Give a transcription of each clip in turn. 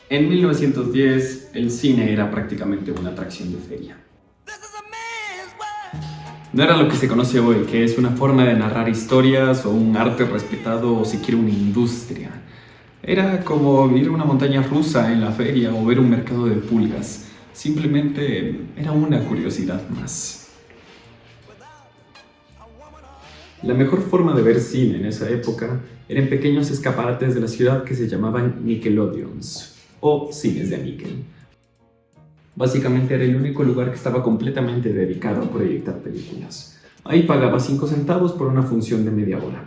En 1910, el cine era prácticamente una atracción de feria. No era lo que se conoce hoy, que es una forma de narrar historias o un arte respetado o siquiera una industria. Era como ir a una montaña rusa en la feria o ver un mercado de pulgas. Simplemente era una curiosidad más. La mejor forma de ver cine en esa época era en pequeños escaparates de la ciudad que se llamaban Nickelodeons o cines de níquel. Básicamente era el único lugar que estaba completamente dedicado a proyectar películas. Ahí pagaba 5 centavos por una función de media hora,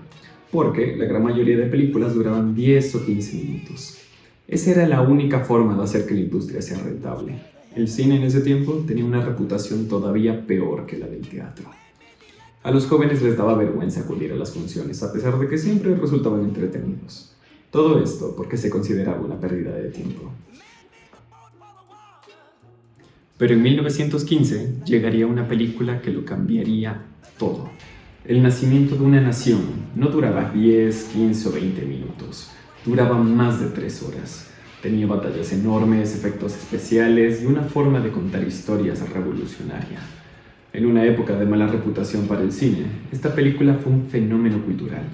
porque la gran mayoría de películas duraban 10 o 15 minutos. Esa era la única forma de hacer que la industria sea rentable. El cine en ese tiempo tenía una reputación todavía peor que la del teatro. A los jóvenes les daba vergüenza acudir a las funciones, a pesar de que siempre resultaban entretenidos. Todo esto porque se consideraba una pérdida de tiempo. Pero en 1915 llegaría una película que lo cambiaría todo. El nacimiento de una nación no duraba 10, 15 o 20 minutos, duraba más de 3 horas. Tenía batallas enormes, efectos especiales y una forma de contar historias revolucionaria. En una época de mala reputación para el cine, esta película fue un fenómeno cultural.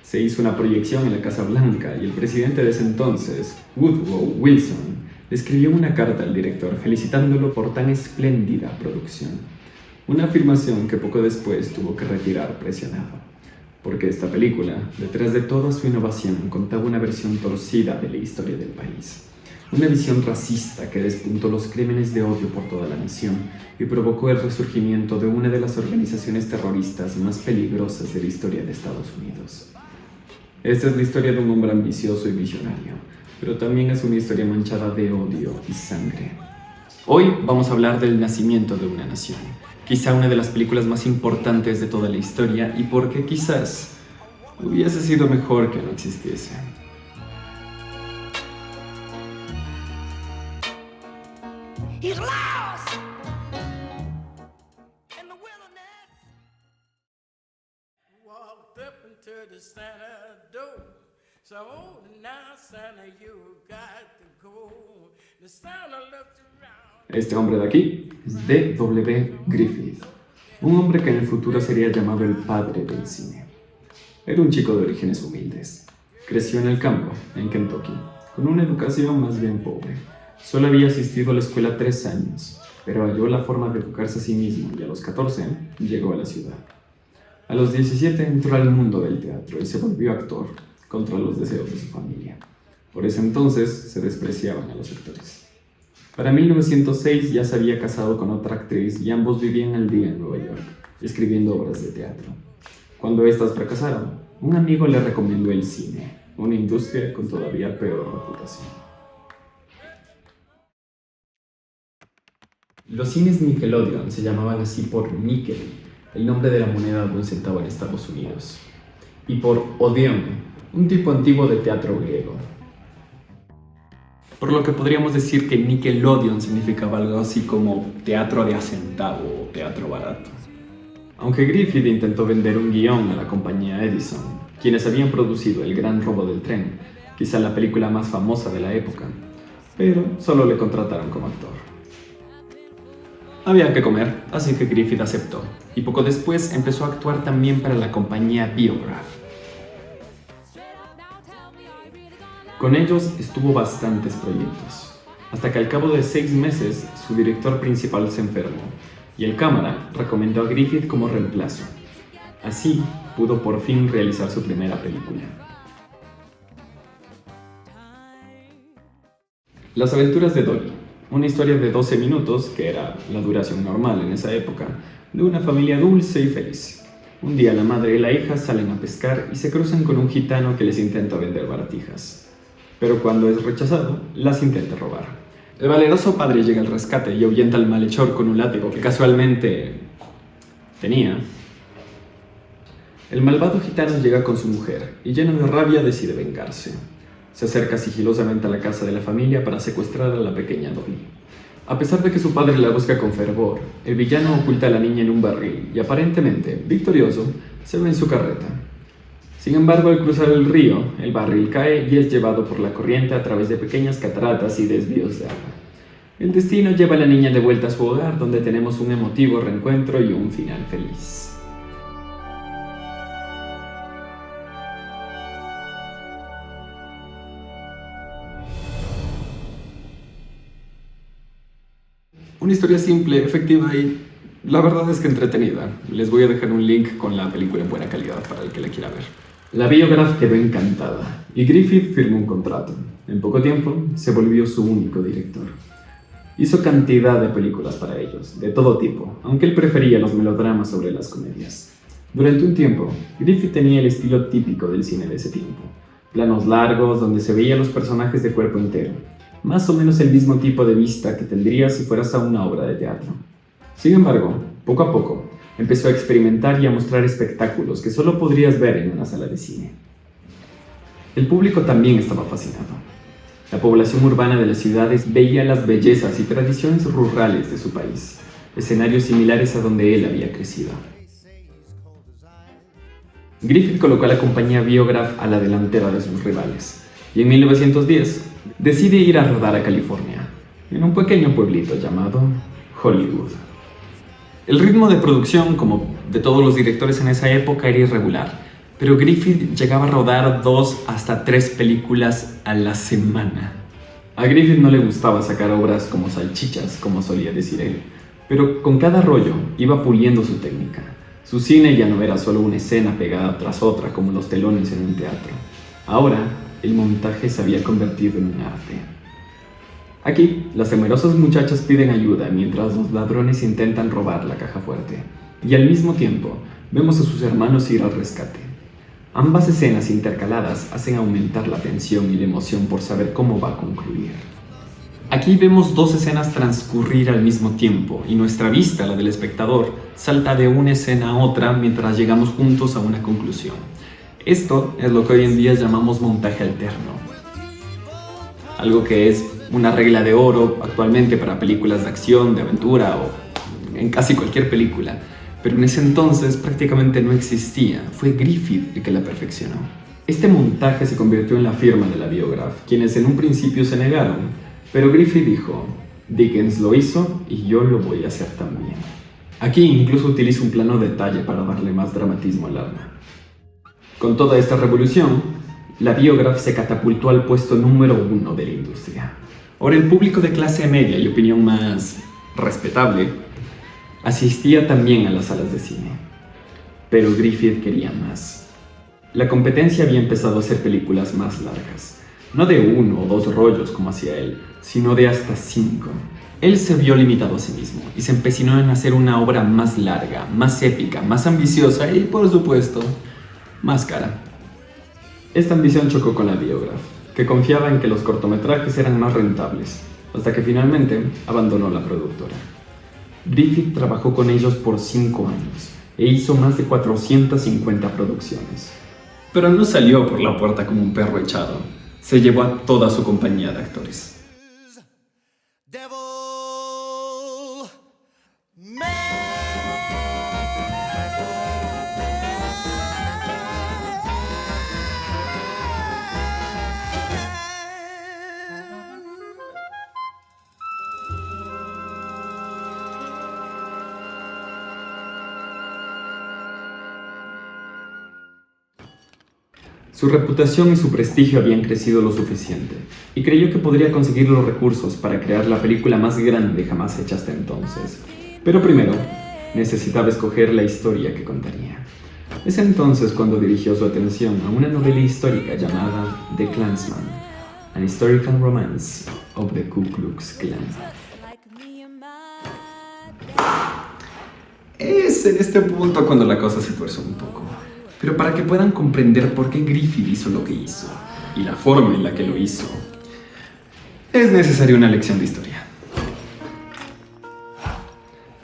Se hizo una proyección en la Casa Blanca y el presidente de ese entonces, Woodrow Wilson, le escribió una carta al director felicitándolo por tan espléndida producción. Una afirmación que poco después tuvo que retirar presionado, porque esta película, detrás de toda su innovación, contaba una versión torcida de la historia del país. Una visión racista que despuntó los crímenes de odio por toda la nación y provocó el resurgimiento de una de las organizaciones terroristas más peligrosas de la historia de Estados Unidos. Esta es la historia de un hombre ambicioso y visionario, pero también es una historia manchada de odio y sangre. Hoy vamos a hablar del nacimiento de una nación, quizá una de las películas más importantes de toda la historia y porque quizás hubiese sido mejor que no existiese. He's lost in the wilderness. Walked up into the Santa door. So now Santa, you got to go. The Santa looked around. Este hombre de aquí es D.W. Griffith, un hombre que en el futuro sería llamado el padre del cine. Era un chico de orígenes humildes. Creció en el campo, en Kentucky, con una educación más bien pobre. Solo había asistido a la escuela 3 años, pero halló la forma de educarse a sí mismo y a los 14 llegó a la ciudad. A los 17 entró al mundo del teatro y se volvió actor, contra los deseos de su familia. Por ese entonces se despreciaban a los actores. Para 1906 ya se había casado con otra actriz y ambos vivían al día en Nueva York, escribiendo obras de teatro. Cuando estas fracasaron, un amigo le recomendó el cine, una industria con todavía peor reputación. Los cines Nickelodeon se llamaban así por níquel, el nombre de la moneda de 1 centavo en Estados Unidos, y por Odeon, un tipo antiguo de teatro griego. Por lo que podríamos decir que Nickelodeon significaba algo así como teatro de a centavo o teatro barato. Aunque Griffith intentó vender un guión a la compañía Edison, quienes habían producido El Gran Robo del Tren, quizá la película más famosa de la época, pero solo le contrataron como actor. Había que comer, así que Griffith aceptó, y poco después empezó a actuar también para la compañía Biograph. Con ellos estuvo bastantes proyectos, hasta que al cabo de 6 meses su director principal se enfermó, y el cámara recomendó a Griffith como reemplazo. Así pudo por fin realizar su primera película. Las aventuras de Dolly. Una historia de 12 minutos, que era la duración normal en esa época, de una familia dulce y feliz. Un día la madre y la hija salen a pescar y se cruzan con un gitano que les intenta vender baratijas. Pero cuando es rechazado, las intenta robar. El valeroso padre llega al rescate y ahuyenta al malhechor con un látigo que casualmente tenía. El malvado gitano llega con su mujer y lleno de rabia decide vengarse. Se acerca sigilosamente a la casa de la familia para secuestrar a la pequeña Dolly. A pesar de que su padre la busca con fervor, el villano oculta a la niña en un barril y aparentemente, victorioso, se va en su carreta. Sin embargo, al cruzar el río, el barril cae y es llevado por la corriente a través de pequeñas cataratas y desvíos de agua. El destino lleva a la niña de vuelta a su hogar, donde tenemos un emotivo reencuentro y un final feliz. Una historia simple, efectiva y la verdad es que entretenida. Les voy a dejar un link con la película en buena calidad para el que la quiera ver. La Biograph quedó encantada y Griffith firmó un contrato. En poco tiempo se volvió su único director. Hizo cantidad de películas para ellos, de todo tipo, aunque él prefería los melodramas sobre las comedias. Durante un tiempo, Griffith tenía el estilo típico del cine de ese tiempo. Planos largos donde se veían los personajes de cuerpo entero. Más o menos el mismo tipo de vista que tendrías si fueras a una obra de teatro. Sin embargo, poco a poco, empezó a experimentar y a mostrar espectáculos que solo podrías ver en una sala de cine. El público también estaba fascinado. La población urbana de las ciudades veía las bellezas y tradiciones rurales de su país, escenarios similares a donde él había crecido. Griffith colocó a la compañía Biograph a la delantera de sus rivales, y en 1910 decide ir a rodar a California, en un pequeño pueblito llamado Hollywood. El ritmo de producción, como de todos los directores en esa época, era irregular, pero Griffith llegaba a rodar 2 hasta 3 películas a la semana. A Griffith no le gustaba sacar obras como salchichas, como solía decir él, pero con cada rollo iba puliendo su técnica. Su cine ya no era solo una escena pegada tras otra como los telones en un teatro. Ahora, el montaje se había convertido en un arte. Aquí, las temerosas muchachas piden ayuda mientras los ladrones intentan robar la caja fuerte. Y al mismo tiempo, vemos a sus hermanos ir al rescate. Ambas escenas intercaladas hacen aumentar la tensión y la emoción por saber cómo va a concluir. Aquí vemos 2 escenas transcurrir al mismo tiempo y nuestra vista, la del espectador, salta de una escena a otra mientras llegamos juntos a una conclusión. Esto es lo que hoy en día llamamos montaje alterno. Algo que es una regla de oro actualmente para películas de acción, de aventura o en casi cualquier película. Pero en ese entonces prácticamente no existía. Fue Griffith el que la perfeccionó. Este montaje se convirtió en la firma de la Biograph, quienes en un principio se negaron. Pero Griffith dijo, Dickens lo hizo y yo lo voy a hacer también. Aquí incluso utiliza un plano detalle para darle más dramatismo al arma. Con toda esta revolución, la Biograph se catapultó al puesto número 1 de la industria. Ahora el público de clase media y opinión más respetable asistía también a las salas de cine. Pero Griffith quería más. La competencia había empezado a hacer películas más largas. No de 1 o 2 rollos como hacía él, sino de hasta 5. Él se vio limitado a sí mismo y se empecinó en hacer una obra más larga, más épica, más ambiciosa y, por supuesto, más cara. Esta ambición chocó con la Biograph, que confiaba en que los cortometrajes eran más rentables, hasta que finalmente abandonó la productora. Griffith trabajó con ellos por 5 años e hizo más de 450 producciones. Pero no salió por la puerta como un perro echado. Se llevó a toda su compañía de actores. Su reputación y su prestigio habían crecido lo suficiente, y creyó que podría conseguir los recursos para crear la película más grande jamás hecha hasta entonces. Pero primero, necesitaba escoger la historia que contaría. Es entonces cuando dirigió su atención a una novela histórica llamada The Klansman, An Historical Romance of the Ku Klux Klan. Es en este punto cuando la cosa se tuerce un poco. Pero para que puedan comprender por qué Griffith hizo lo que hizo y la forma en la que lo hizo, es necesaria una lección de historia.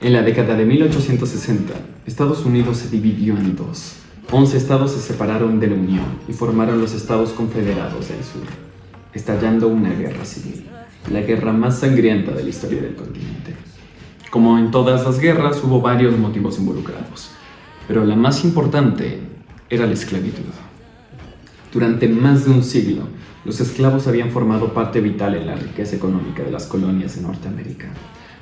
En la década de 1860, Estados Unidos se dividió en 2. 11 estados se separaron de la Unión y formaron los Estados Confederados del Sur, estallando una guerra civil, la guerra más sangrienta de la historia del continente. Como en todas las guerras, hubo varios motivos involucrados, pero la más importante era la esclavitud. Durante más de un siglo, los esclavos habían formado parte vital en la riqueza económica de las colonias de Norteamérica.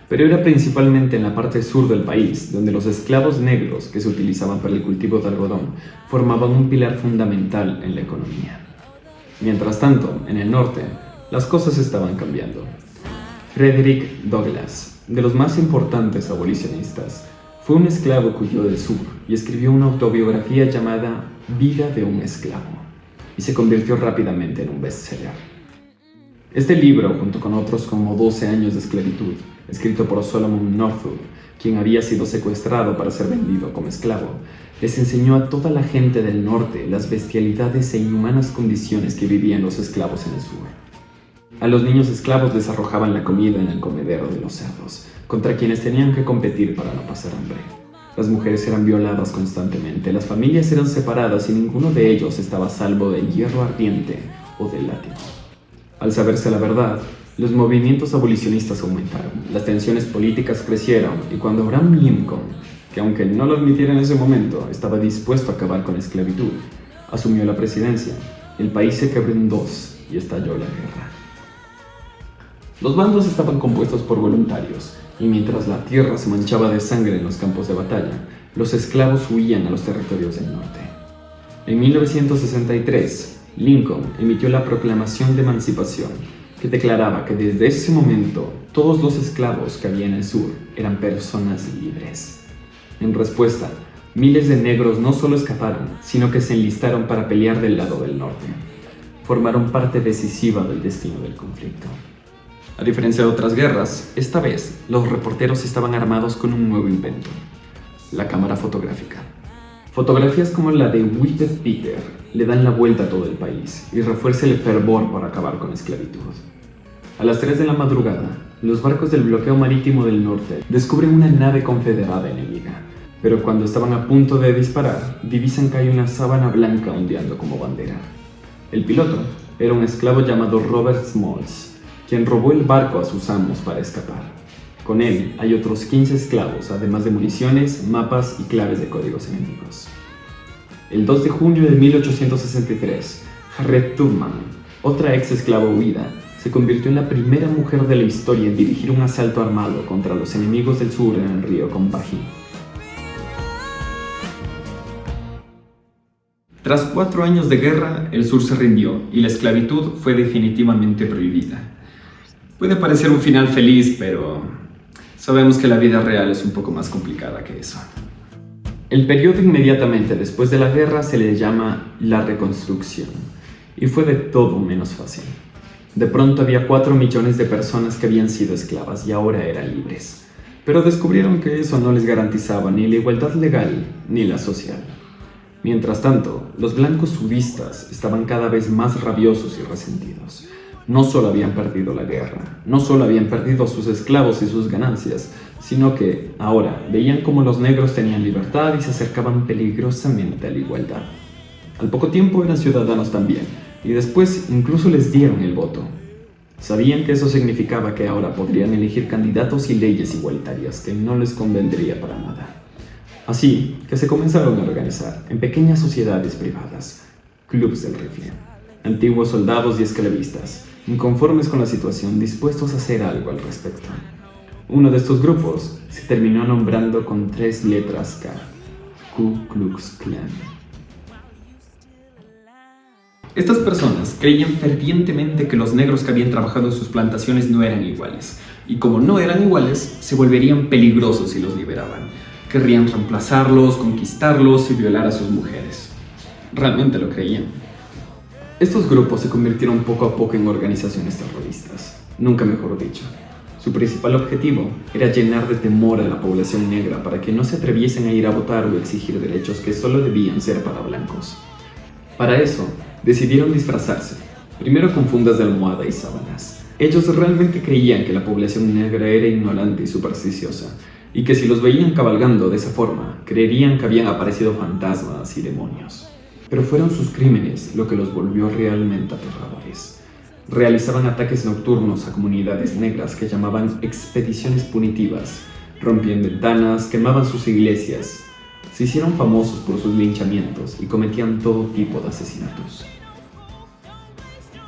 Pero era principalmente en la parte sur del país, donde los esclavos negros que se utilizaban para el cultivo de algodón formaban un pilar fundamental en la economía. Mientras tanto, en el norte, las cosas estaban cambiando. Frederick Douglass, de los más importantes abolicionistas, fue un esclavo que huyó del sur y escribió una autobiografía llamada Vida de un esclavo, y se convirtió rápidamente en un bestseller. Este libro, junto con otros como 12 años de esclavitud, escrito por Solomon Northup, quien había sido secuestrado para ser vendido como esclavo, les enseñó a toda la gente del norte las bestialidades e inhumanas condiciones que vivían los esclavos en el sur. A los niños esclavos les arrojaban la comida en el comedero de los cerdos, contra quienes tenían que competir para no pasar hambre. Las mujeres eran violadas constantemente, las familias eran separadas y ninguno de ellos estaba a salvo del hierro ardiente o del látigo. Al saberse la verdad, los movimientos abolicionistas aumentaron, las tensiones políticas crecieron y cuando Abraham Lincoln, que aunque no lo admitiera en ese momento, estaba dispuesto a acabar con la esclavitud, asumió la presidencia, el país se quebró en dos y estalló la guerra. Los bandos estaban compuestos por voluntarios, y mientras la tierra se manchaba de sangre en los campos de batalla, los esclavos huían a los territorios del norte. En 1963, Lincoln emitió la Proclamación de Emancipación, que declaraba que desde ese momento todos los esclavos que había en el sur eran personas libres. En respuesta, miles de negros no solo escaparon, sino que se enlistaron para pelear del lado del norte. Formaron parte decisiva del destino del conflicto. A diferencia de otras guerras, esta vez los reporteros estaban armados con un nuevo invento: la cámara fotográfica. Fotografías como la de Whippet Peter le dan la vuelta a todo el país y refuerza el fervor por acabar con la esclavitud. A las 3 de la madrugada, los barcos del bloqueo marítimo del norte descubren una nave confederada enemiga, pero cuando estaban a punto de disparar, divisan que hay una sábana blanca ondeando como bandera. El piloto era un esclavo llamado Robert Smalls, quien robó el barco a sus amos para escapar. Con él hay otros 15 esclavos, además de municiones, mapas y claves de códigos enemigos. El 2 de junio de 1863, Harriet Tubman, otra ex esclava huida, se convirtió en la primera mujer de la historia en dirigir un asalto armado contra los enemigos del sur en el río Combahee. Tras 4 años de guerra, el sur se rindió y la esclavitud fue definitivamente prohibida. Puede parecer un final feliz, pero sabemos que la vida real es un poco más complicada que eso. El periodo inmediatamente después de la guerra se le llama la Reconstrucción, y fue de todo menos fácil. De pronto había 4 millones de personas que habían sido esclavas y ahora eran libres, pero descubrieron que eso no les garantizaba ni la igualdad legal ni la social. Mientras tanto, los blancos sudistas estaban cada vez más rabiosos y resentidos. No solo habían perdido la guerra, no solo habían perdido a sus esclavos y sus ganancias, sino que ahora veían cómo los negros tenían libertad y se acercaban peligrosamente a la igualdad. Al poco tiempo eran ciudadanos también, y después incluso les dieron el voto. Sabían que eso significaba que ahora podrían elegir candidatos y leyes igualitarias que no les convendría para nada. Así que se comenzaron a organizar en pequeñas sociedades privadas, clubes del rifle, antiguos soldados y esclavistas, inconformes con la situación, dispuestos a hacer algo al respecto. Uno de estos grupos se terminó nombrando con 3 letras K: Ku Klux Klan. Estas personas creían fervientemente que los negros que habían trabajado en sus plantaciones no eran iguales, y como no eran iguales, se volverían peligrosos si los liberaban. Querrían reemplazarlos, conquistarlos y violar a sus mujeres. Realmente lo creían. Estos grupos se convirtieron poco a poco en organizaciones terroristas, nunca mejor dicho. Su principal objetivo era llenar de temor a la población negra para que no se atreviesen a ir a votar o exigir derechos que solo debían ser para blancos. Para eso, decidieron disfrazarse, primero con fundas de almohada y sábanas. Ellos realmente creían que la población negra era ignorante y supersticiosa, y que si los veían cabalgando de esa forma, creerían que habían aparecido fantasmas y demonios. Pero fueron sus crímenes lo que los volvió realmente aterradores. Realizaban ataques nocturnos a comunidades negras que llamaban expediciones punitivas, rompían ventanas, quemaban sus iglesias. Se hicieron famosos por sus linchamientos y cometían todo tipo de asesinatos.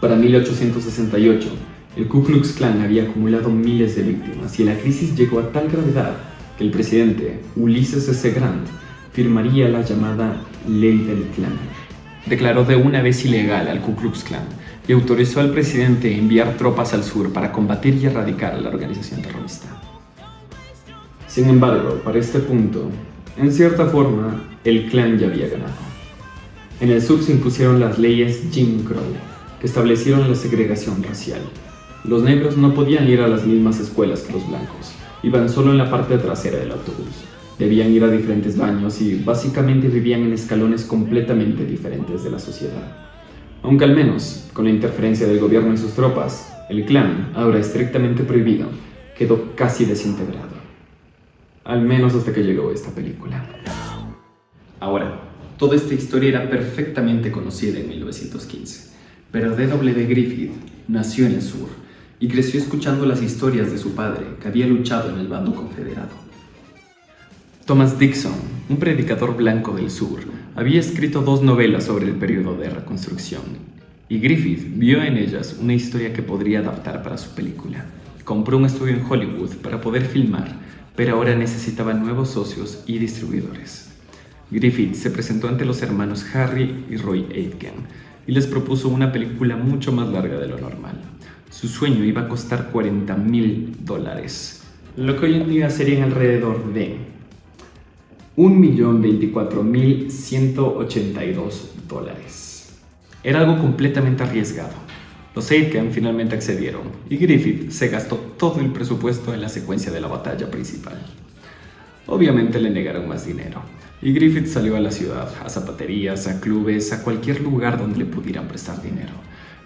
Para 1868, el Ku Klux Klan había acumulado miles de víctimas y la crisis llegó a tal gravedad que el presidente Ulysses S. Grant firmaría la llamada Ley del Klan. Declaró de una vez ilegal al Ku Klux Klan y autorizó al presidente a enviar tropas al sur para combatir y erradicar a la organización terrorista. Sin embargo, para este punto, en cierta forma, el Klan ya había ganado. En el sur se impusieron las leyes Jim Crow, que establecieron la segregación racial. Los negros no podían ir a las mismas escuelas que los blancos, iban solo en la parte trasera del autobús. Debían ir a diferentes baños y básicamente vivían en escalones completamente diferentes de la sociedad. Aunque al menos, con la interferencia del gobierno y sus tropas, el Klan, ahora estrictamente prohibido, quedó casi desintegrado. Al menos hasta que llegó esta película. Ahora, toda esta historia era perfectamente conocida en 1915, pero D.W. Griffith nació en el sur y creció escuchando las historias de su padre, que había luchado en el bando confederado. Thomas Dixon, un predicador blanco del sur, había escrito 2 novelas sobre el periodo de Reconstrucción, y Griffith vio en ellas una historia que podría adaptar para su película. Compró un estudio en Hollywood para poder filmar, pero ahora necesitaba nuevos socios y distribuidores. Griffith se presentó ante los hermanos Harry y Roy Aitken y les propuso una película mucho más larga de lo normal. Su sueño iba a costar $40,000, lo que hoy en día serían alrededor de $1,024,182. Era algo completamente arriesgado. Los Aitken finalmente accedieron y Griffith se gastó todo el presupuesto en la secuencia de la batalla principal. Obviamente le negaron más dinero y Griffith salió a la ciudad, a zapaterías, a clubes, a cualquier lugar donde le pudieran prestar dinero.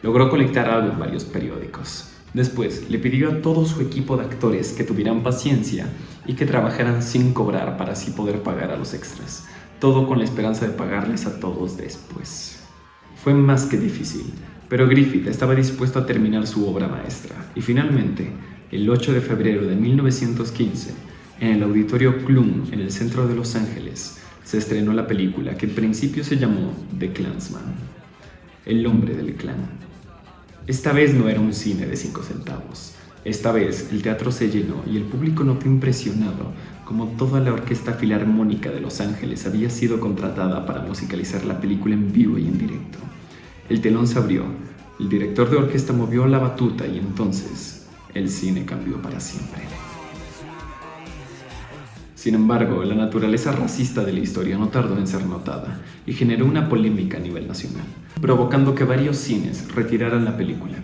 Logró colectar algo en varios periódicos. Después le pidió a todo su equipo de actores que tuvieran paciencia y que trabajaran sin cobrar para así poder pagar a los extras, todo con la esperanza de pagarles a todos después. Fue más que difícil, pero Griffith estaba dispuesto a terminar su obra maestra y finalmente, el 8 de febrero de 1915, en el Auditorio Clune en el centro de Los Ángeles, se estrenó la película que en principio se llamó The Klansman, el hombre del clan. Esta vez no era un cine de 5 centavos. Esta vez el teatro se llenó y el público notó impresionado como toda la Orquesta Filarmónica de Los Ángeles había sido contratada para musicalizar la película en vivo y en directo. El telón se abrió, el director de orquesta movió la batuta y entonces el cine cambió para siempre. Sin embargo, la naturaleza racista de la historia no tardó en ser notada y generó una polémica a nivel nacional, provocando que varios cines retiraran la película.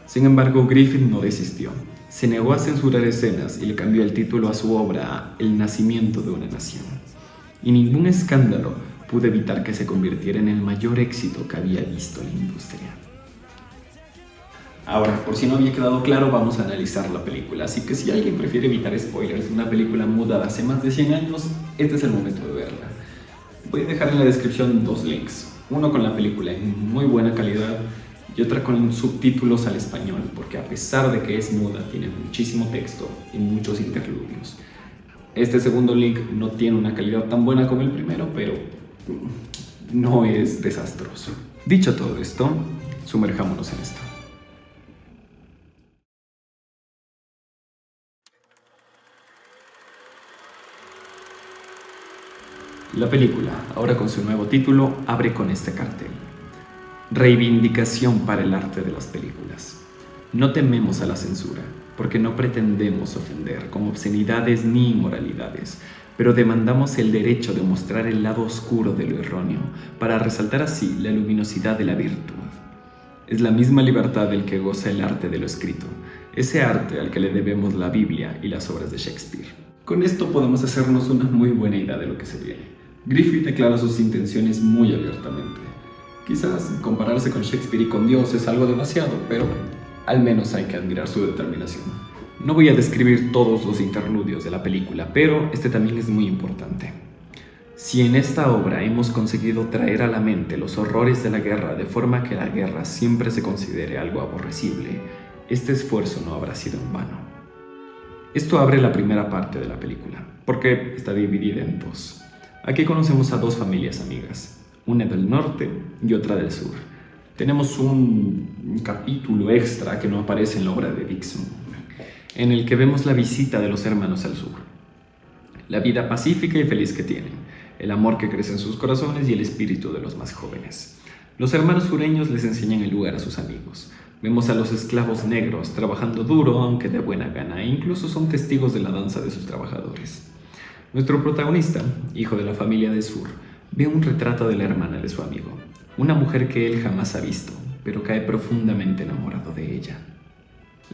Sin embargo, Griffith no desistió. Se negó a censurar escenas y le cambió el título a su obra a El nacimiento de una nación. Y ningún escándalo pudo evitar que se convirtiera en el mayor éxito que había visto la industria. Ahora, por si no había quedado claro, vamos a analizar la película, así que si alguien prefiere evitar spoilers de una película muda de hace más de 100 años, este es el momento de verla. Voy a dejar en la descripción 2 links, uno con la película en muy buena calidad y otra con subtítulos al español, porque a pesar de que es muda, tiene muchísimo texto y muchos interludios. Este segundo link no tiene una calidad tan buena como el primero, pero no es desastroso. Dicho todo esto, sumerjámonos en esto. La película, ahora con su nuevo título, abre con este cartel: reivindicación para el arte de las películas. No tememos a la censura, porque no pretendemos ofender con obscenidades ni inmoralidades, pero demandamos el derecho de mostrar el lado oscuro de lo erróneo, para resaltar así la luminosidad de la virtud. Es la misma libertad del que goza el arte de lo escrito, ese arte al que le debemos la Biblia y las obras de Shakespeare. Con esto podemos hacernos una muy buena idea de lo que se viene. Griffith declara sus intenciones muy abiertamente. Quizás compararse con Shakespeare y con Dios es algo demasiado, pero al menos hay que admirar su determinación. No voy a describir todos los interludios de la película, pero este también es muy importante. Si en esta obra hemos conseguido traer a la mente los horrores de la guerra de forma que la guerra siempre se considere algo aborrecible, este esfuerzo no habrá sido en vano. Esto abre la primera parte de la película, porque está dividida en 2. Aquí conocemos a 2 familias amigas, una del norte y otra del sur. tenemos un capítulo extra que no aparece en la obra de Dixon, en el que vemos la visita de los hermanos al sur, la vida pacífica y feliz que tienen, el amor que crece en sus corazones y el espíritu de los más jóvenes. Los hermanos sureños les enseñan el lugar a sus amigos. Vemos a los esclavos negros trabajando duro, aunque de buena gana, e incluso son testigos de la danza de sus trabajadores. Nuestro protagonista, hijo de la familia de Sur, ve un retrato de la hermana de su amigo, una mujer que él jamás ha visto, pero cae profundamente enamorado de ella.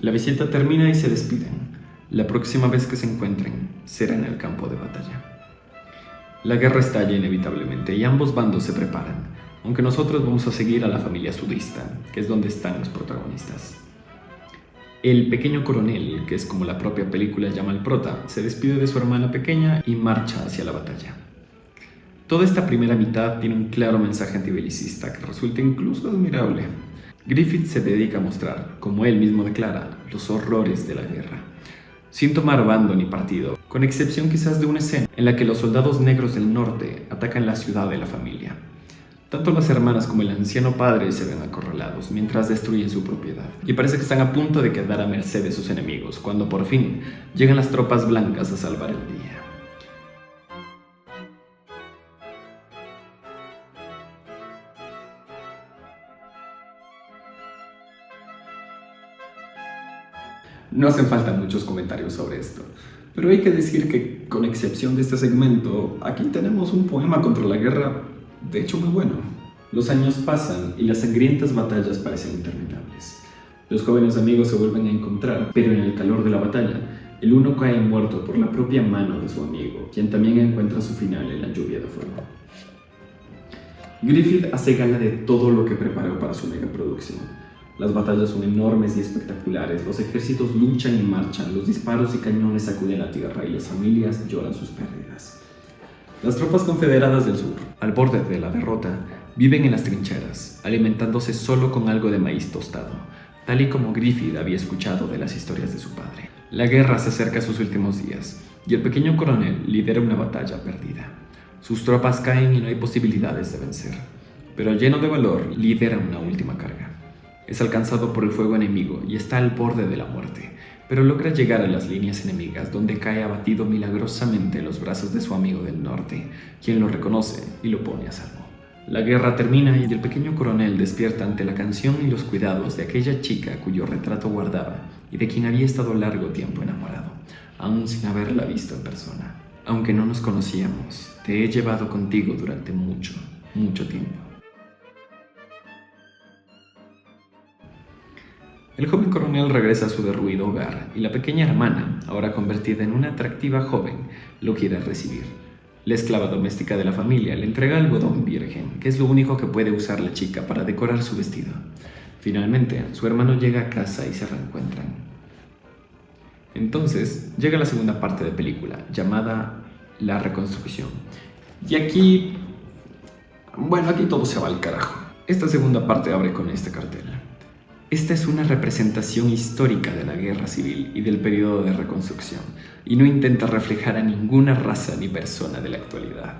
La visita termina y se despiden. La próxima vez que se encuentren será en el campo de batalla. La guerra estalla inevitablemente y ambos bandos se preparan, aunque nosotros vamos a seguir a la familia sudista, que es donde están los protagonistas. El pequeño coronel, que es como la propia película llama al prota, se despide de su hermana pequeña y marcha hacia la batalla. Toda esta primera mitad tiene un claro mensaje antibelicista que resulta incluso admirable. Griffith se dedica a mostrar, como él mismo declara, los horrores de la guerra, sin tomar bando ni partido, con excepción quizás de una escena en la que los soldados negros del norte atacan la ciudad de la familia. Tanto las hermanas como el anciano padre se ven acorralados mientras destruyen su propiedad, y parece que están a punto de quedar a merced de sus enemigos, cuando por fin llegan las tropas blancas a salvar el día. No hacen falta muchos comentarios sobre esto, pero hay que decir que, con excepción de este segmento, aquí tenemos un poema contra la guerra, de hecho muy bueno. Los años pasan y las sangrientas batallas parecen interminables. Los jóvenes amigos se vuelven a encontrar, pero en el calor de la batalla, el uno cae muerto por la propia mano de su amigo, quien también encuentra su final en la lluvia de fuego. Griffith hace gala de todo lo que preparó para su megaproducción. Las batallas son enormes y espectaculares, los ejércitos luchan y marchan, los disparos y cañones sacuden la tierra y las familias lloran sus pérdidas. Las tropas confederadas del sur, al borde de la derrota, viven en las trincheras, alimentándose solo con algo de maíz tostado, tal y como Griffith había escuchado de las historias de su padre. La guerra se acerca a sus últimos días, y el pequeño coronel lidera una batalla perdida. Sus tropas caen y no hay posibilidades de vencer, pero lleno de valor, lidera una última carga. Es alcanzado por el fuego enemigo y está al borde de la muerte, pero logra llegar a las líneas enemigas, donde cae abatido milagrosamente en los brazos de su amigo del norte, quien lo reconoce y lo pone a salvo. La guerra termina y el pequeño coronel despierta ante la canción y los cuidados de aquella chica cuyo retrato guardaba y de quien había estado largo tiempo enamorado, aún sin haberla visto en persona. Aunque no nos conocíamos, te he llevado contigo durante mucho, mucho tiempo. El joven coronel regresa a su derruido hogar y la pequeña hermana, ahora convertida en una atractiva joven, lo quiere recibir. La esclava doméstica de la familia le entrega algodón virgen, que es lo único que puede usar la chica para decorar su vestido. Finalmente, su hermano llega a casa y se reencuentran. Entonces, llega la segunda parte de la película, llamada La Reconstrucción. Y aquí todo se va al carajo. Esta segunda parte abre con este cartel. Esta es una representación histórica de la guerra civil y del periodo de reconstrucción, y no intenta reflejar a ninguna raza ni persona de la actualidad.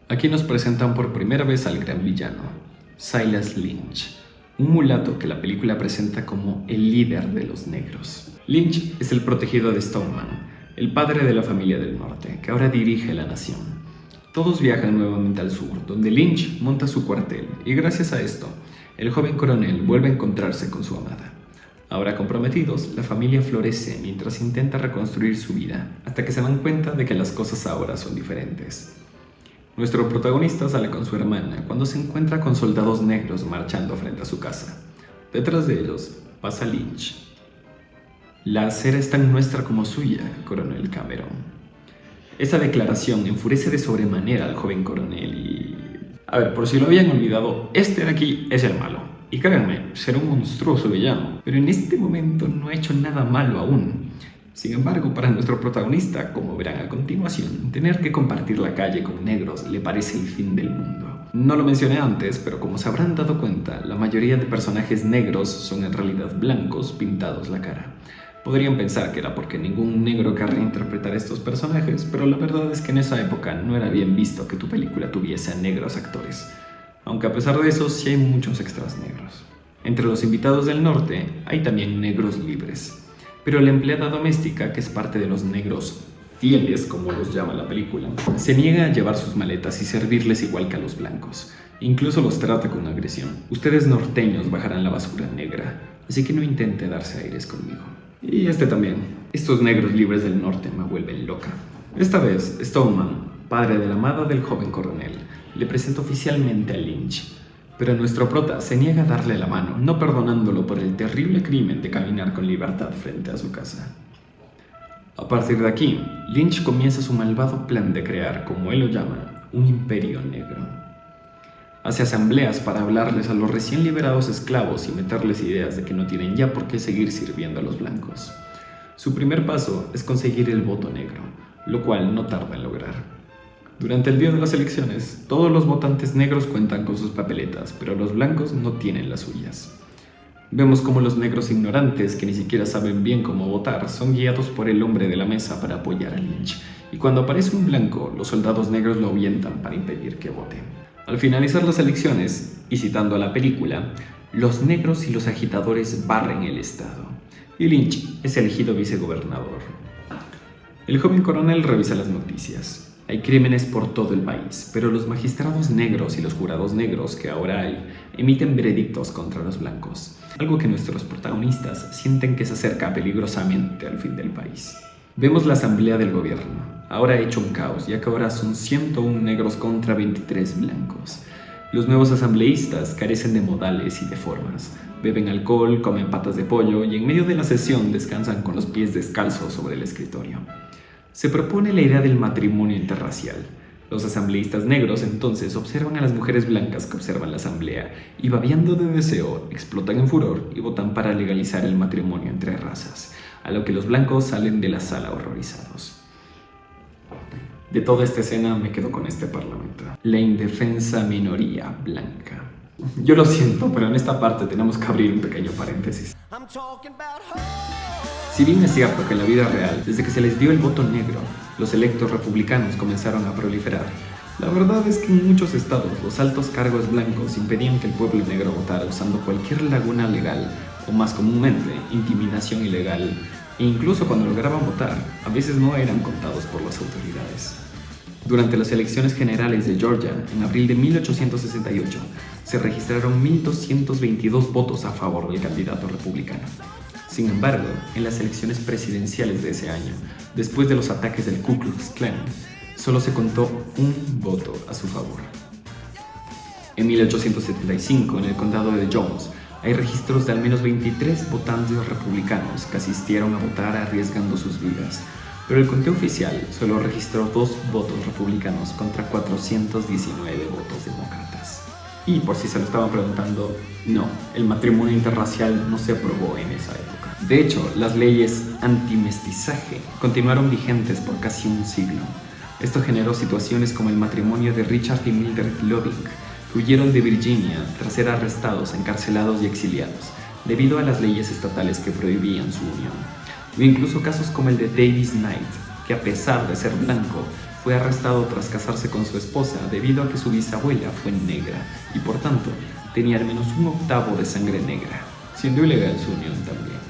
Aquí nos presentan por primera vez al gran villano, Silas Lynch, un mulato que la película presenta como el líder de los negros. Lynch es el protegido de Stoneman, el padre de la familia del norte, que ahora dirige la nación. Todos viajan nuevamente al sur, donde Lynch monta su cuartel, y gracias a esto, el joven coronel vuelve a encontrarse con su amada. Ahora comprometidos, la familia florece mientras intenta reconstruir su vida, hasta que se dan cuenta de que las cosas ahora son diferentes. Nuestro protagonista sale con su hermana cuando se encuentra con soldados negros marchando frente a su casa. Detrás de ellos pasa Lynch. La acera es tan nuestra como suya, coronel Cameron. Esa declaración enfurece de sobremanera al joven coronel y... por si lo habían olvidado, este de aquí es el malo. Y créanme, será un monstruoso villano, pero en este momento no ha hecho nada malo aún. Sin embargo, para nuestro protagonista, como verán a continuación, tener que compartir la calle con negros le parece el fin del mundo. No lo mencioné antes, pero como se habrán dado cuenta, la mayoría de personajes negros son en realidad blancos pintados la cara. Podrían pensar que era porque ningún negro querría interpretar estos personajes, pero la verdad es que en esa época no era bien visto que tu película tuviese a negros actores. Aunque a pesar de eso, sí hay muchos extras negros. Entre los invitados del norte hay también negros libres. Pero la empleada doméstica, que es parte de los negros fieles, como los llama la película, se niega a llevar sus maletas y servirles igual que a los blancos. Incluso los trata con agresión. Ustedes norteños bajarán la basura negra, así que no intente darse aires conmigo. Y este también. Estos negros libres del norte me vuelven loca. Esta vez, Stoneman, padre de la amada del joven coronel, le presenta oficialmente a Lynch. Pero nuestro prota se niega a darle la mano, no perdonándolo por el terrible crimen de caminar con libertad frente a su casa. A partir de aquí, Lynch comienza su malvado plan de crear, como él lo llama, un imperio negro. Hace asambleas para hablarles a los recién liberados esclavos y meterles ideas de que no tienen ya por qué seguir sirviendo a los blancos. Su primer paso es conseguir el voto negro, lo cual no tarda en lograr. Durante el día de las elecciones, todos los votantes negros cuentan con sus papeletas, pero los blancos no tienen las suyas. Vemos cómo los negros ignorantes, que ni siquiera saben bien cómo votar, son guiados por el hombre de la mesa para apoyar a Lynch, y cuando aparece un blanco, los soldados negros lo ahuyentan para impedir que vote. Al finalizar las elecciones, y citando a la película, los negros y los agitadores barren el estado, y Lynch es elegido vicegobernador. El joven coronel revisa las noticias. Hay crímenes por todo el país, pero los magistrados negros y los jurados negros que ahora hay emiten veredictos contra los blancos, algo que nuestros protagonistas sienten que se acerca peligrosamente al fin del país. Vemos la asamblea del gobierno, ahora hecho un caos, ya que ahora son 101 negros contra 23 blancos. Los nuevos asambleístas carecen de modales y de formas, beben alcohol, comen patas de pollo y en medio de la sesión descansan con los pies descalzos sobre el escritorio. Se propone la idea del matrimonio interracial. Los asambleístas negros entonces observan a las mujeres blancas que observan la asamblea y, babeando de deseo, explotan en furor y votan para legalizar el matrimonio entre razas, a lo que los blancos salen de la sala horrorizados. De toda esta escena me quedo con este parlamento: la indefensa minoría blanca. Yo lo siento, pero en esta parte tenemos que abrir un pequeño paréntesis. Si bien es cierto que en la vida real, desde que se les dio el voto negro, los electos republicanos comenzaron a proliferar, la verdad es que en muchos estados los altos cargos blancos impedían que el pueblo negro votara usando cualquier laguna legal, o más comúnmente, intimidación ilegal, e incluso cuando lograban votar, a veces no eran contados por las autoridades. Durante las elecciones generales de Georgia, en abril de 1868, se registraron 1.222 votos a favor del candidato republicano. Sin embargo, en las elecciones presidenciales de ese año, después de los ataques del Ku Klux Klan, solo se contó un voto a su favor. En 1875, en el condado de Jones, hay registros de al menos 23 votantes republicanos que asistieron a votar arriesgando sus vidas, pero el conteo oficial solo registró 2 votos republicanos contra 419 votos demócratas. Y por si se lo estaban preguntando, no, el matrimonio interracial no se aprobó en esa época. De hecho, las leyes antimestizaje continuaron vigentes por casi un siglo. Esto generó situaciones como el matrimonio de Richard y Mildred Loving, que huyeron de Virginia tras ser arrestados, encarcelados y exiliados, debido a las leyes estatales que prohibían su unión. O incluso casos como el de Davis Knight, que a pesar de ser blanco, fue arrestado tras casarse con su esposa debido a que su bisabuela fue negra y por tanto tenía al menos 1/8 de sangre negra, siendo ilegal su unión también.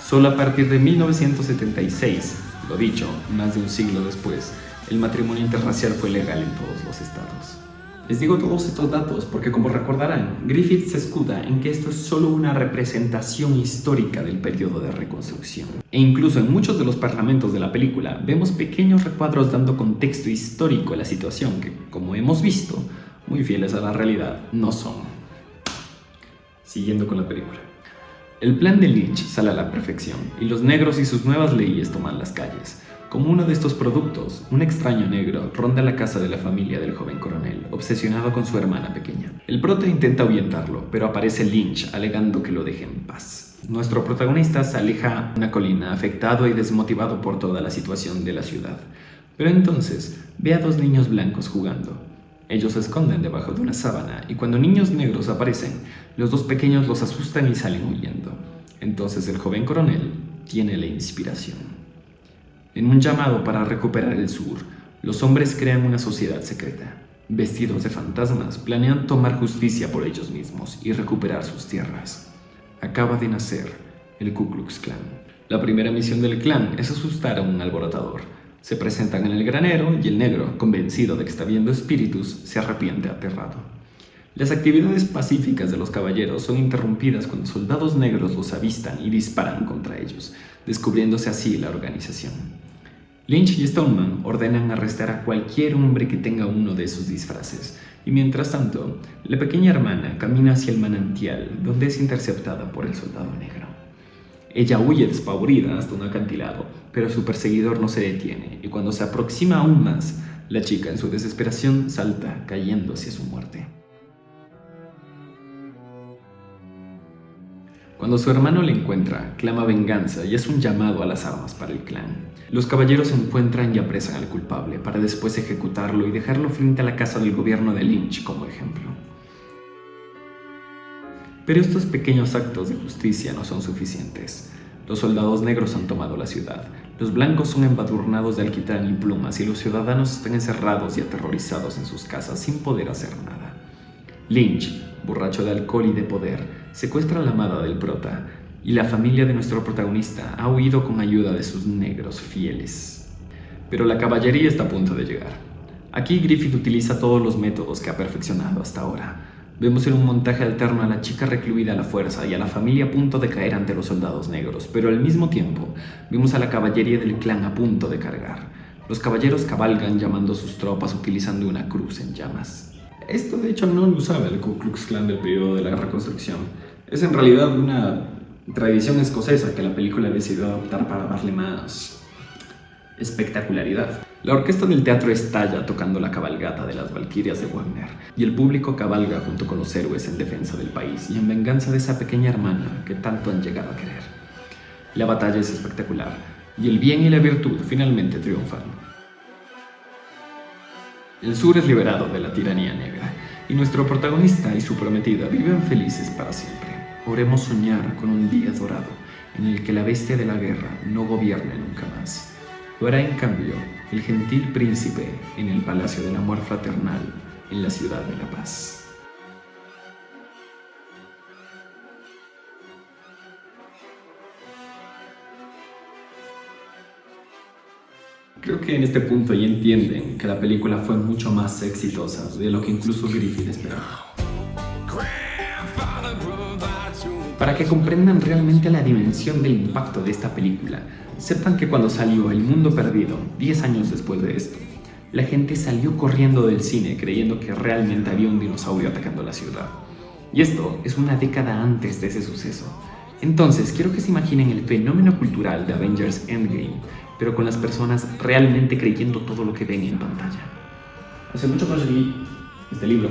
Solo a partir de 1976, lo dicho, más de un siglo después, el matrimonio interracial fue legal en todos los estados. Les digo todos estos datos porque, como recordarán, Griffith se escuda en que esto es solo una representación histórica del periodo de reconstrucción. E incluso en muchos de los parlamentos de la película vemos pequeños recuadros dando contexto histórico a la situación que, como hemos visto, muy fieles a la realidad no son. Siguiendo con la película. El plan de Lynch sale a la perfección y los negros y sus nuevas leyes toman las calles. Como uno de estos productos, un extraño negro ronda la casa de la familia del joven coronel, obsesionado con su hermana pequeña. El prota intenta ahuyentarlo, pero aparece Lynch alegando que lo deje en paz. Nuestro protagonista se aleja a una colina, afectado y desmotivado por toda la situación de la ciudad. Pero entonces ve a 2 niños blancos jugando. Ellos se esconden debajo de una sábana y cuando niños negros aparecen, los 2 pequeños los asustan y salen huyendo. Entonces el joven coronel tiene la inspiración. En un llamado para recuperar el sur, los hombres crean una sociedad secreta. Vestidos de fantasmas, planean tomar justicia por ellos mismos y recuperar sus tierras. Acaba de nacer el Ku Klux Klan. La primera misión del clan es asustar a un alborotador. Se presentan en el granero y el negro, convencido de que está viendo espíritus, se arrepiente aterrado. Las actividades pacíficas de los caballeros son interrumpidas cuando soldados negros los avistan y disparan contra ellos, descubriéndose así la organización. Lynch y Stoneman ordenan arrestar a cualquier hombre que tenga uno de sus disfraces, y mientras tanto, la pequeña hermana camina hacia el manantial, donde es interceptada por el soldado negro. Ella huye despavorida hasta un acantilado, pero su perseguidor no se detiene, y cuando se aproxima aún más, la chica en su desesperación salta, cayendo hacia su muerte. Cuando su hermano le encuentra, clama venganza y es un llamado a las armas para el clan. Los caballeros encuentran y apresan al culpable para después ejecutarlo y dejarlo frente a la casa del gobierno de Lynch como ejemplo. Pero estos pequeños actos de justicia no son suficientes. Los soldados negros han tomado la ciudad, los blancos son embadurnados de alquitrán y plumas y los ciudadanos están encerrados y aterrorizados en sus casas sin poder hacer nada. Lynch, borracho de alcohol y de poder, secuestra a la amada del prota y la familia de nuestro protagonista ha huido con ayuda de sus negros fieles. Pero la caballería está a punto de llegar. Aquí Griffith utiliza todos los métodos que ha perfeccionado hasta ahora. Vemos en un montaje alterno a la chica recluida a la fuerza y a la familia a punto de caer ante los soldados negros, pero al mismo tiempo vemos a la caballería del clan a punto de cargar. Los caballeros cabalgan llamando a sus tropas utilizando una cruz en llamas. Esto de hecho no lo usaba el Ku Klux Klan del periodo de la Reconstrucción. Es en realidad una tradición escocesa que la película decidió adoptar para darle más espectacularidad. La orquesta del teatro estalla tocando la cabalgata de las Valquirias de Wagner y el público cabalga junto con los héroes en defensa del país y en venganza de esa pequeña hermana que tanto han llegado a querer. La batalla es espectacular y el bien y la virtud finalmente triunfan. El sur es liberado de la tiranía negra y nuestro protagonista y su prometida viven felices para siempre. Oremos soñar con un día dorado en el que la bestia de la guerra no gobierne nunca más. Lo hará en cambio el gentil príncipe en el Palacio del Amor Fraternal en la ciudad de La Paz. Creo que en este punto ya entienden que la película fue mucho más exitosa de lo que incluso Griffith esperaba. Para que comprendan realmente la dimensión del impacto de esta película, sepan que cuando salió El Mundo Perdido, 10 años después de esto, la gente salió corriendo del cine creyendo que realmente había un dinosaurio atacando la ciudad. Y esto es una década antes de ese suceso. Entonces, quiero que se imaginen el fenómeno cultural de Avengers Endgame, pero con las personas realmente creyendo todo lo que ven en pantalla. Hace mucho conseguí este libro,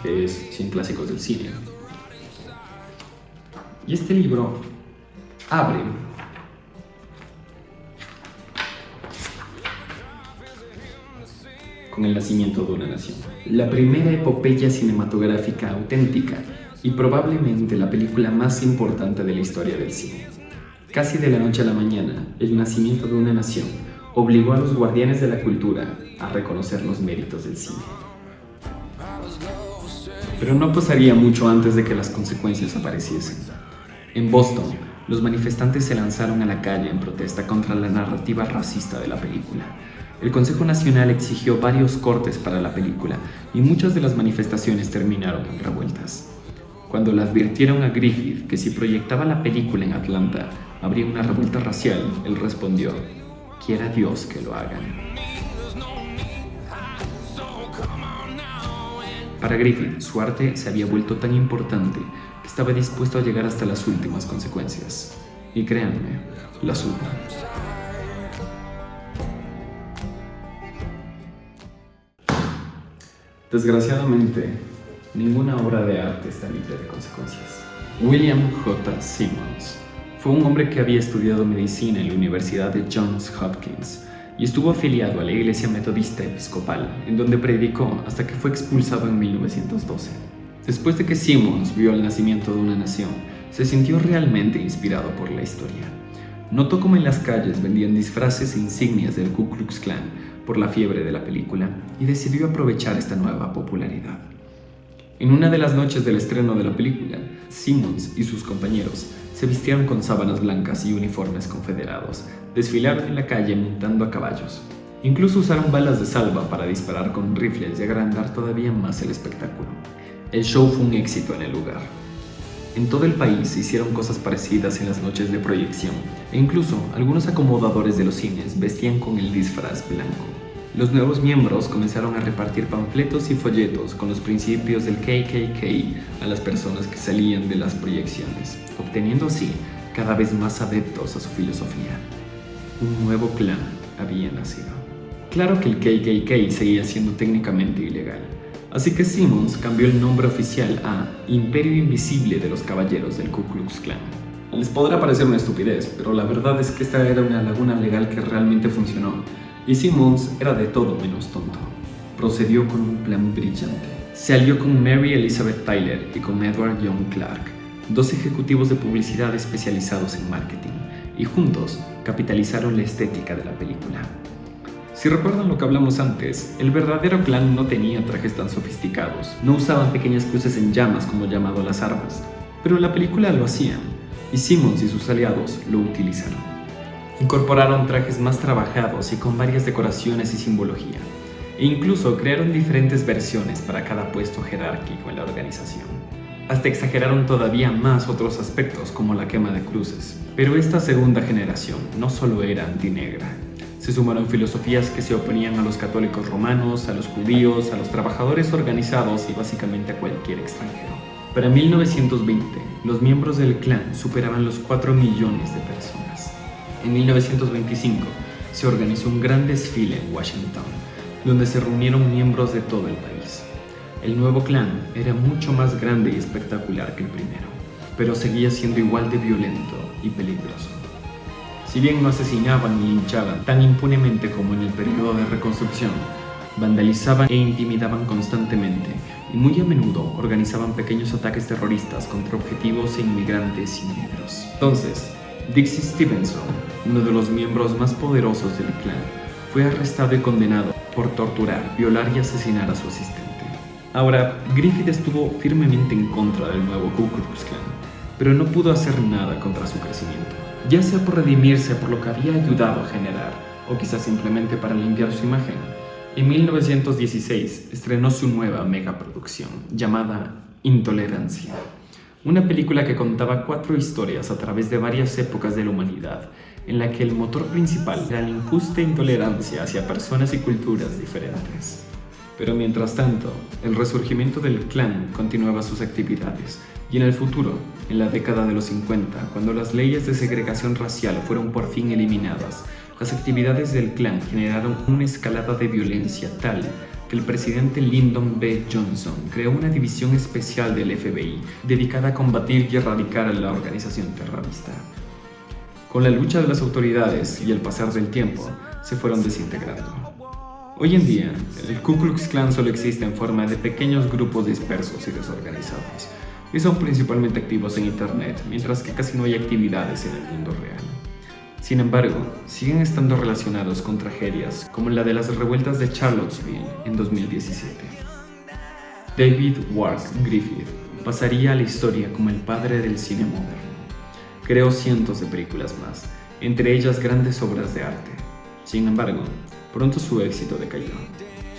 que es 100 clásicos del cine. Y este libro abre con el nacimiento de una nación. La primera epopeya cinematográfica auténtica y probablemente la película más importante de la historia del cine. Casi de la noche a la mañana, el nacimiento de una nación obligó a los guardianes de la cultura a reconocer los méritos del cine. Pero no pasaría mucho antes de que las consecuencias apareciesen. En Boston, los manifestantes se lanzaron a la calle en protesta contra la narrativa racista de la película. El Consejo Nacional exigió varios cortes para la película y muchas de las manifestaciones terminaron en revueltas. Cuando le advirtieron a Griffith que si proyectaba la película en Atlanta habría una revuelta racial, él respondió: "Quiera Dios que lo hagan". Para Griffith, su arte se había vuelto tan importante que estaba dispuesto a llegar hasta las últimas consecuencias. Y créanme, las hubo. Desgraciadamente, ninguna obra de arte está libre de consecuencias. William J. Simmons fue un hombre que había estudiado medicina en la Universidad de Johns Hopkins y estuvo afiliado a la Iglesia Metodista Episcopal, en donde predicó hasta que fue expulsado en 1912. Después de que Simmons vio el nacimiento de una nación, se sintió realmente inspirado por la historia. Notó cómo en las calles vendían disfraces e insignias del Ku Klux Klan por la fiebre de la película y decidió aprovechar esta nueva popularidad. En una de las noches del estreno de la película, Simmons y sus compañeros se vistieron con sábanas blancas y uniformes confederados, desfilaron en la calle montando a caballos. Incluso usaron balas de salva para disparar con rifles y agrandar todavía más el espectáculo. El show fue un éxito en el lugar. En todo el país se hicieron cosas parecidas en las noches de proyección, e incluso algunos acomodadores de los cines vestían con el disfraz blanco. Los nuevos miembros comenzaron a repartir panfletos y folletos con los principios del KKK a las personas que salían de las proyecciones, obteniendo así cada vez más adeptos a su filosofía. Un nuevo clan había nacido. Claro que el KKK seguía siendo técnicamente ilegal, así que Simmons cambió el nombre oficial a Imperio Invisible de los Caballeros del Ku Klux Klan. Les podrá parecer una estupidez, pero la verdad es que esta era una laguna legal que realmente funcionó, y Simmons era de todo menos tonto. Procedió con un plan brillante. Se alió con Mary Elizabeth Tyler y con Edward Young Clark, dos ejecutivos de publicidad especializados en marketing, y juntos capitalizaron la estética de la película. Si recuerdan lo que hablamos antes, el verdadero clan no tenía trajes tan sofisticados, no usaban pequeñas cruces en llamas como llamado las armas, pero la película lo hacían, y Simmons y sus aliados lo utilizaron. Incorporaron trajes más trabajados y con varias decoraciones y simbología, e incluso crearon diferentes versiones para cada puesto jerárquico en la organización. Hasta exageraron todavía más otros aspectos como la quema de cruces. Pero esta segunda generación no solo era antinegra. Se sumaron filosofías que se oponían a los católicos romanos, a los judíos, a los trabajadores organizados y básicamente a cualquier extranjero. Para 1920, los miembros del clan superaban los 4 millones de personas. En 1925, se organizó un gran desfile en Washington, donde se reunieron miembros de todo el país. El nuevo clan era mucho más grande y espectacular que el primero, pero seguía siendo igual de violento y peligroso. Si bien no asesinaban ni linchaban tan impunemente como en el periodo de reconstrucción, vandalizaban e intimidaban constantemente y muy a menudo organizaban pequeños ataques terroristas contra objetivos e inmigrantes y negros. Entonces, Dixie Stevenson, uno de los miembros más poderosos del clan, fue arrestado y condenado por torturar, violar y asesinar a su asistente. Ahora, Griffith estuvo firmemente en contra del nuevo Ku Klux Klan, pero no pudo hacer nada contra su crecimiento, ya sea por redimirse por lo que había ayudado a generar, o quizás simplemente para limpiar su imagen. En 1916 estrenó su nueva megaproducción, llamada Intolerancia, una película que contaba 4 historias a través de varias épocas de la humanidad, en la que el motor principal era la injusta intolerancia hacia personas y culturas diferentes. Pero mientras tanto, el resurgimiento del clan continuaba sus actividades, y en el futuro, en la década de los 50, cuando las leyes de segregación racial fueron por fin eliminadas, las actividades del clan generaron una escalada de violencia tal que el presidente Lyndon B. Johnson creó una división especial del FBI dedicada a combatir y erradicar a la organización terrorista. Con la lucha de las autoridades y el pasar del tiempo, se fueron desintegrando. Hoy en día, el Ku Klux Klan solo existe en forma de pequeños grupos dispersos y desorganizados, y son principalmente activos en Internet, mientras que casi no hay actividades en el mundo real. Sin embargo, siguen estando relacionados con tragedias como la de las revueltas de Charlottesville en 2017. David Wark Griffith pasaría a la historia como el padre del cine moderno. Creó cientos de películas más, entre ellas grandes obras de arte. Sin embargo, pronto su éxito decayó.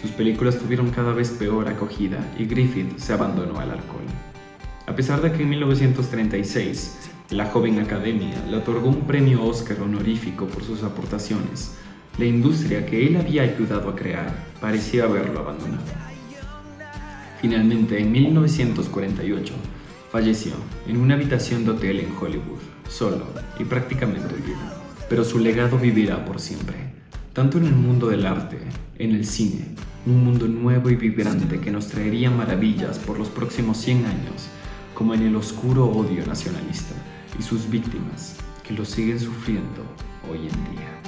Sus películas tuvieron cada vez peor acogida y Griffith se abandonó al alcohol. A pesar de que en 1936, la joven academia le otorgó un premio Oscar honorífico por sus aportaciones, la industria que él había ayudado a crear parecía haberlo abandonado. Finalmente, en 1948, falleció en una habitación de hotel en Hollywood, solo y prácticamente olvidado. Pero su legado vivirá por siempre, tanto en el mundo del arte, en el cine, un mundo nuevo y vibrante que nos traería maravillas por los próximos 100 años, como en el oscuro odio nacionalista y sus víctimas que lo siguen sufriendo hoy en día.